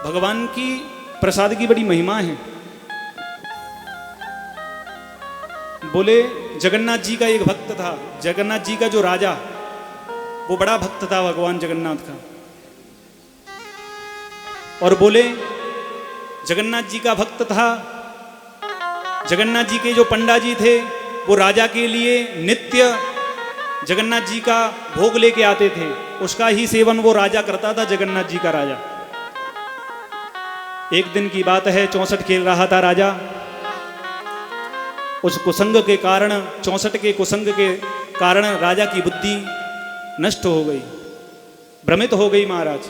भगवान की प्रसाद की बड़ी महिमा है। बोले जगन्नाथ जी का एक भक्त था, जगन्नाथ जी का जो राजा, वो बड़ा भक्त था भगवान जगन्नाथ का। और बोले जगन्नाथ जी का भक्त था, जगन्नाथ जी के जो पंडा जी थे वो राजा के लिए नित्य जगन्नाथ जी का भोग लेके आते थे, उसका ही सेवन वो राजा करता था, जगन्नाथ जी का राजा। एक दिन की बात है, 64 खेल रहा था राजा। उस कुसंग के कारण, 64 के कुसंग के कारण राजा की बुद्धि नष्ट हो गई, भ्रमित हो गई महाराज।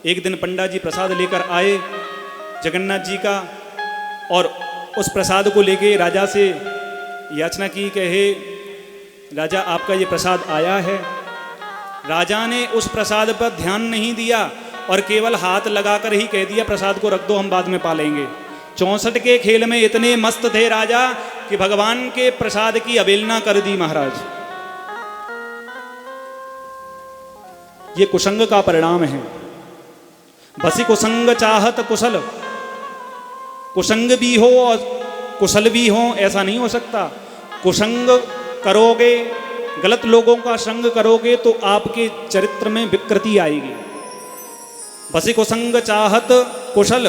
एक दिन पंडा जी प्रसाद लेकर आए जगन्नाथ जी का, और उस प्रसाद को लेके राजा से याचना की, कहे राजा आपका ये प्रसाद आया है। राजा ने उस प्रसाद पर ध्यान नहीं दिया और केवल हाथ लगाकर ही कह दिया प्रसाद को रख दो, हम बाद में पालेंगे। 64 के खेल में इतने मस्त थे राजा कि भगवान के प्रसाद की अवहेलना कर दी महाराज। ये कुसंग का परिणाम है। बसी कुसंग चाहत कुशल, कुसंग भी हो और कुशल भी हो ऐसा नहीं हो सकता। कुसंग करोगे, गलत लोगों का संग करोगे तो आपके चरित्र में विकृति आएगी। बसी कुसंग चाहत कुशल,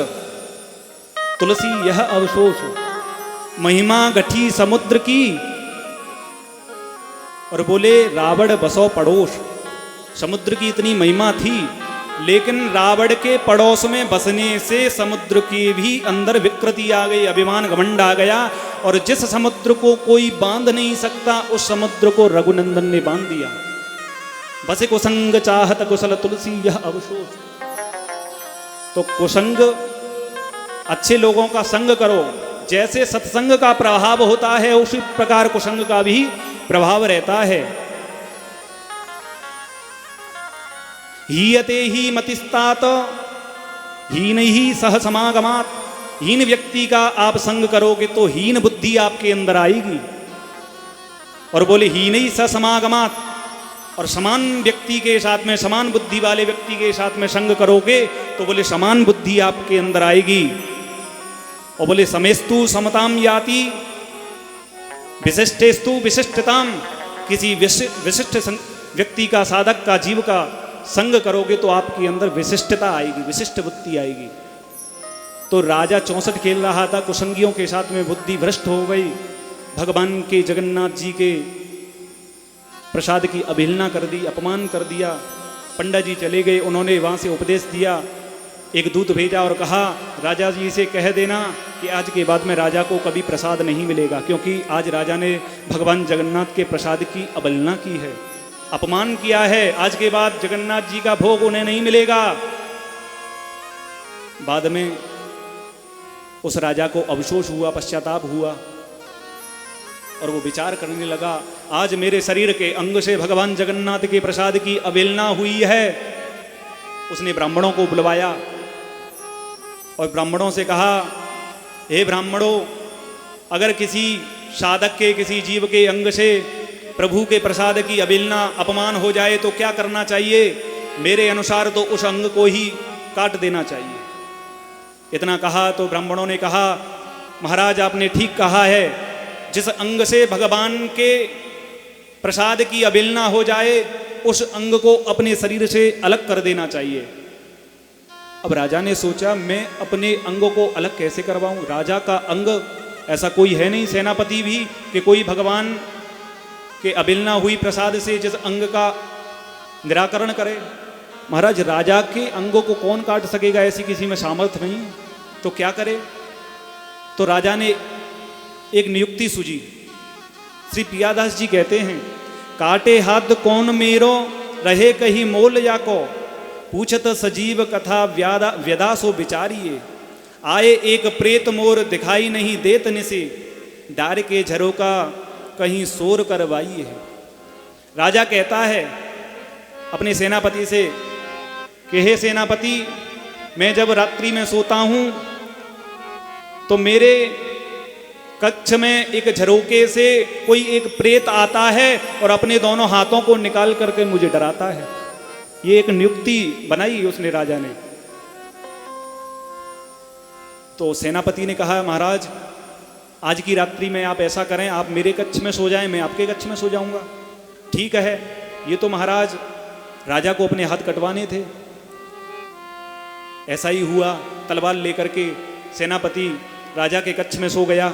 तुलसी यह अवशोष, महिमा गठी समुद्र की। और बोले रावण बसो पड़ोस, समुद्र की इतनी महिमा थी, लेकिन रावण के पड़ोस में बसने से समुद्र के भी अंदर विकृति आ गई, अभिमान घमंड आ गया। और जिस समुद्र को कोई बांध नहीं सकता, उस समुद्र को रघुनंदन ने बांध दिया। बसे कुसंग चाहत कुशल, तुलसी यह अवशोष। तो कुसंग, अच्छे लोगों का संग करो, जैसे सत्संग का प्रभाव होता है उसी प्रकार कुसंग का भी प्रभाव रहता है। हीयते ही मतिस्तात हीन ही सह समागमात। हीन व्यक्ति का आप संग करोगे तो हीन बुद्धि आपके अंदर आएगी। और बोले हीन ही सह समागमात, और समान व्यक्ति के साथ में, समान बुद्धि वाले व्यक्ति के साथ में संग करोगे तो बोले समान बुद्धि आपके अंदर आएगी। और बोले समेस्तु समताम याति, विशिष्टेस्तु विशिष्टताम। किसी विशिष्ट व्यक्ति का, साधक का, जीव का संग करोगे तो आपके अंदर विशिष्टता आएगी, विशिष्ट बुद्धि आएगी। तो राजा 64 खेल रहा था, कुसंगियों के साथ में बुद्धि भ्रष्ट हो गई। भगवान के, जगन्नाथ जी के प्रसाद की अवहेलना कर दी, अपमान कर दिया। पंडा जी चले गए, उन्होंने वहाँ से उपदेश दिया। एक दूत भेजा और कहा राजा जी से कह देना कि आज के बाद में राजा को कभी प्रसाद नहीं मिलेगा, क्योंकि आज राजा ने भगवान जगन्नाथ के प्रसाद की अवहेलना की है, अपमान किया है। आज के बाद जगन्नाथ जी का भोग उन्हें नहीं मिलेगा। बाद में उस राजा को अफसोस हुआ, पश्चाताप हुआ, और वो विचार करने लगा आज मेरे शरीर के अंग से भगवान जगन्नाथ के प्रसाद की अवहेलना हुई है। उसने ब्राह्मणों को बुलवाया और ब्राह्मणों से कहा, हे ब्राह्मणों, अगर किसी साधक के, किसी जीव के अंग से प्रभु के प्रसाद की अवहेलना, अपमान हो जाए तो क्या करना चाहिए? मेरे अनुसार तो उस अंग को ही काट देना चाहिए। इतना कहा तो ब्राह्मणों ने कहा, महाराज आपने ठीक कहा है, जिस अंग से भगवान के प्रसाद की अवहेलना हो जाए उस अंग को अपने शरीर से अलग कर देना चाहिए। अब राजा ने सोचा मैं अपने अंगों को अलग कैसे करवाऊं? राजा का अंग ऐसा कोई है नहीं, सेनापति भी, कि कोई भगवान के अवहेलना हुई प्रसाद से जिस अंग का निराकरण करे। महाराज राजा के अंगों को कौन काट सकेगा? ऐसी किसी में सामर्थ्य नहीं, तो क्या करे? तो राजा ने एक नियुक्ति सूझी। श्री पियादास जी कहते हैं, काटे हाथ कौन मेरो, रहे कहीं मोल या को, पूछत सजीव कथा व्यदा सो विचारिए। आए एक प्रेत मोर दिखाई नहीं देत निसे, डार के झरोका कहीं शोर करवाइए। राजा कहता है अपने सेनापति से कि हे सेनापति, मैं जब रात्रि में सोता हूं तो मेरे कक्ष में एक झरोके से कोई एक प्रेत आता है और अपने दोनों हाथों को निकाल करके मुझे डराता है। ये एक नियुक्ति बनाई उसने राजा ने। तो सेनापति ने कहा महाराज आज की रात्रि में आप ऐसा करें, आप मेरे कक्ष में सो जाएं, मैं आपके कक्ष में सो जाऊंगा। ठीक है। ये तो महाराज राजा को अपने हाथ कटवाने थे। ऐसा ही हुआ। तलवार लेकर के सेनापति राजा के कक्ष में सो गया।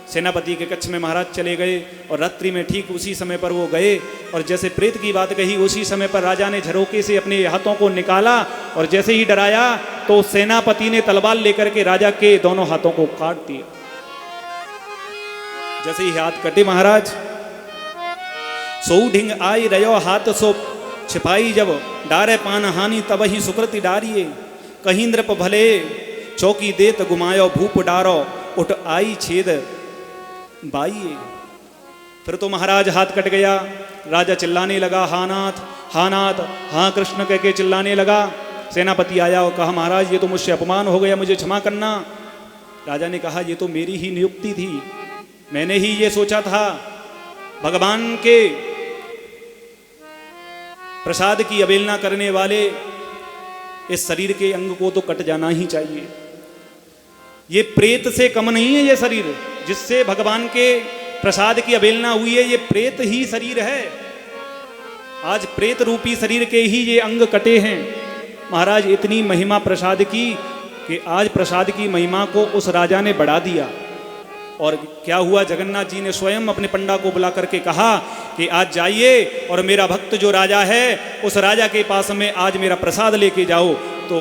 सेनापति के कक्ष में महाराज चले गए और रात्रि में ठीक उसी समय पर वो गए और जैसे प्रेत की बात कही उसी समय पर राजा ने झरोके से अपने हाथों को निकाला और जैसे ही डराया तो सेनापति ने तलवार लेकर के राजा के दोनों हाथों को काट दिया। जैसे ही हाथ कटे महाराज, सो ढिंग आई रयो हाथ सो छिपाई जब डारे पान हानि तब ही सुकृति डारिये कहीं नृप भले चौकी देत गुमायो भूप डारो उठ आई छेद बाइये। फिर तो महाराज हाथ कट गया। राजा चिल्लाने लगा हा नाथ हाँ कृष्ण कह के चिल्लाने लगा। सेनापति आया और कहा महाराज ये तो मुझसे अपमान हो गया, मुझे क्षमा करना। राजा ने कहा ये तो मेरी ही नियुक्ति थी, मैंने ही ये सोचा था भगवान के प्रसाद की अवहेलना करने वाले इस शरीर के अंग को तो कट जाना ही चाहिए। ये प्रेत से कम नहीं है, ये शरीर जिससे भगवान के प्रसाद की अवहेलना हुई है, ये प्रेत ही शरीर है। आज प्रेत रूपी शरीर के ही ये अंग कटे हैं। महाराज इतनी महिमा प्रसाद की कि आज प्रसाद की महिमा को उस राजा ने बढ़ा दिया। और क्या हुआ, जगन्नाथ जी ने स्वयं अपने पंडा को बुला करके कहा कि आज जाइए और मेरा भक्त जो राजा है उस राजा के पास में आज मेरा प्रसाद लेके जाओ। तो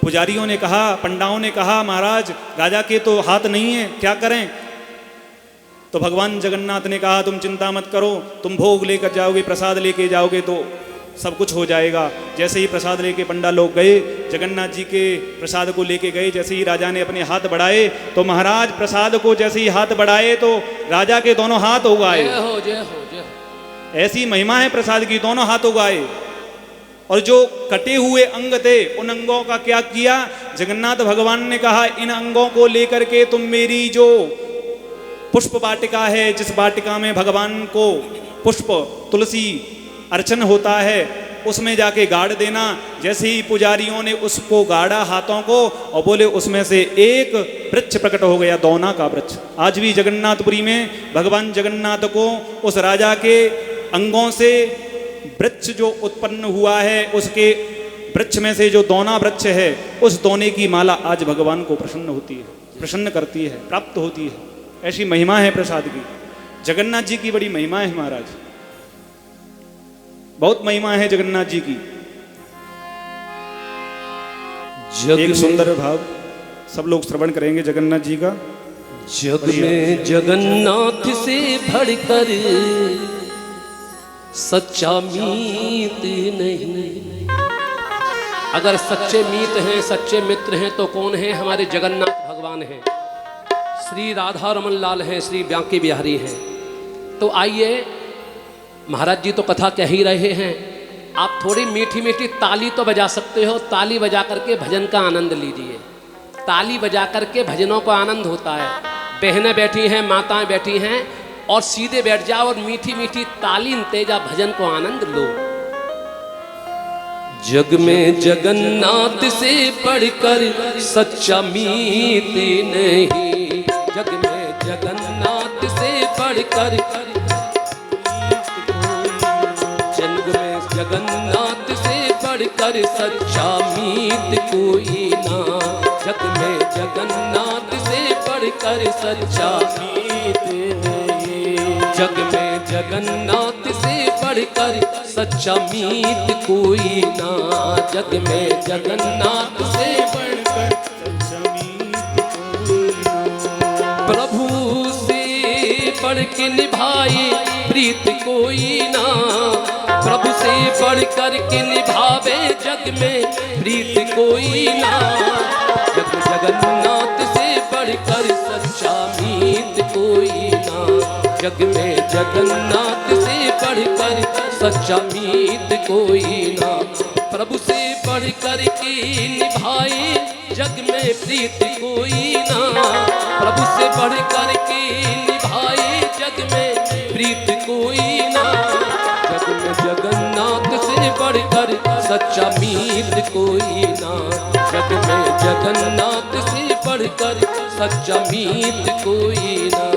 पुजारियों ने कहा, पंडाओं ने कहा महाराज राजा के तो हाथ नहीं है, क्या करें। तो भगवान जगन्नाथ ने कहा तुम चिंता मत करो, तुम भोग लेकर जाओगे, प्रसाद लेके जाओगे तो सब कुछ हो जाएगा। जैसे ही प्रसाद लेके पंडा लोग गए, जगन्नाथ जी के प्रसाद को लेके गए, जैसे ही राजा ने अपने हाथ बढ़ाए तो महाराज प्रसाद को जैसे ही हाथ बढ़ाए तो राजा के दोनों हाथ उगाए। ऐसी महिमा है प्रसाद की, दोनों हाथ उगाए। और जो कटे हुए अंग थे उन अंगों का क्या किया, जगन्नाथ भगवान ने कहा इन अंगों को लेकर के तुम मेरी जो पुष्प वाटिका है, जिस वाटिका में भगवान को पुष्प तुलसी अर्चन होता है, उसमें जाके गाड़ देना। जैसे ही पुजारियों ने उसको गाड़ा हाथों को और बोले उसमें से एक वृक्ष प्रकट हो गया, दौना का वृक्ष। आज भी जगन्नाथपुरी में भगवान जगन्नाथ को उस राजा के अंगों से वृक्ष जो उत्पन्न हुआ है उसके वृक्ष में से जो दौना वृक्ष है उस दौने की माला आज भगवान को प्रसन्न होती है, प्रसन्न करती है, प्राप्त होती है। ऐसी महिमा है प्रसाद की। जगन्नाथ जी की बड़ी महिमा है महाराज, बहुत महिमा है जगन्नाथ जी की। एक सुंदर भाव सब लोग श्रवण करेंगे जगन्नाथ जी का। जग में जगन्नाथ से बढ़कर सच्चा मीत नहीं। अगर सच्चे मीत हैं, सच्चे मित्र हैं तो कौन है? हमारे जगन्नाथ भगवान हैं, श्री राधा रमन लाल हैं, श्री बांके बिहारी हैं। तो आइए, महाराज जी तो कथा कह ही रहे हैं, आप थोड़ी मीठी मीठी ताली तो बजा सकते हो। ताली बजा करके भजन का आनंद लीजिए। ताली बजा करके भजनों का आनंद होता है। बहनें बैठी हैं, माताएं बैठी हैं, और सीधे बैठ जाओ और मीठी मीठी ताली तेजा भजन को आनंद लो। जग में जगन्नाथ से बढ़कर सच्चा मीत नहीं। जग में जगन्नाथ से बढ़कर, जग में जगन्नाथ से बढ़कर सच्चा मीत कोई ना। जग में जगन्नाथ से बढ़कर सच्चा मीत नहीं। जग में जगन्नाथ से बढ़कर सच्चा मीत कोई ना। जग में जगन्नाथ से बढ़कर सच्चा मीत कोई ना। प्रभु से बढ़ के निभाए प्रीत कोई ना। प्रभु से बढ़ कर के निभावे जग में प्रीत कोई ना। जग जगन्नाथ से बढ़कर सच्चा मीत कोई ना। जग में जगन्नाथ से बढ़कर सच्चा मीत कोई ना। प्रभु से बढ़कर के निभाए जग में प्रीत कोई ना। प्रभु से बढ़कर के निभाए जग में प्रीत कोई ना। जग में जगन्नाथ से बढ़कर सच्चा मीत कोई ना। जग में जगन्नाथ से बढ़कर बढ़कर सच्चा मीत कोई ना।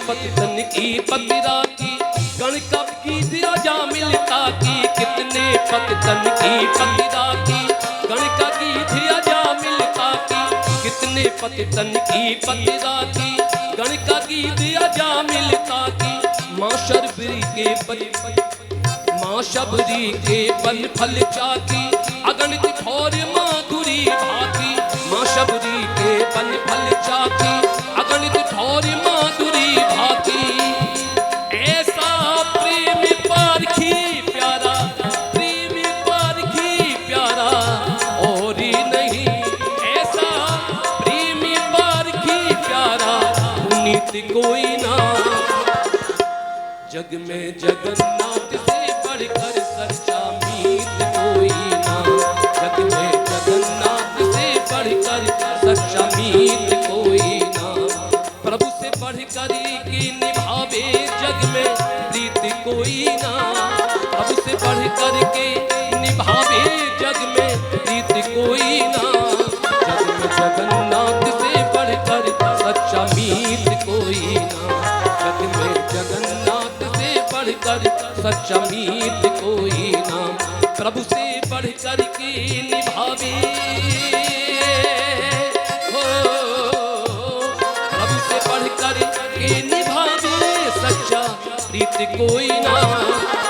पतितन की पतिरा की गण कब की दिया जा मिलता की, कितने पतितन की पतिरा की गण का की दिया जा मिलता की, कितने पतितन की पतिरा की गण का की दिया जा मिलता की। माँ शबरी के माँ शबरी के बन फल चाकी अगणित ठौर माधुरी भाती, माँ शबरी के बन फल चाकी अगणित ठौर माधुरी भाती। ऐसा प्रेम पारखी प्यारा, प्रेम पारखी प्यारा और ही नहीं, ऐसा प्रेम पारखी प्यारा पुनीत कोई ना। जग में जगन्नाथ से बढ़कर सच्चा मीत कोई ना, जग में जगन्नाथ से बढ़कर सच्चा मीत कोई ना। प्रभु से बढ़कर की निभावे जग में प्रीत कोई ना, प्रभु से बढ़कर के निभावे जग में प्रीत कोई ना। जग में जगन्नाथ से बढ़कर सच्चा मीत कोई ना, जग में जगन्नाथ से बढ़कर सच्चा मीत कोई ना। प्रभु से बढ़कर के निभावे सच्चा प्रीत कोई ना।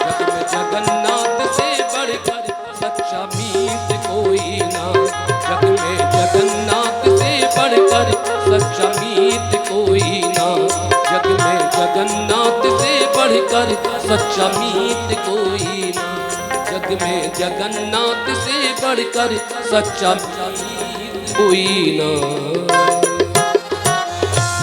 जग में जगन्नाथ से बढ़कर सच्चा मीत कोई ना, जग में जगन्नाथ से बढ़कर सच्चा मीत कोई ना, जग में जगन्नाथ से बढ़कर सच्चा मीत कोई ना, जग में जगन्नाथ से बढ़कर सच्चा मीत कोई ना।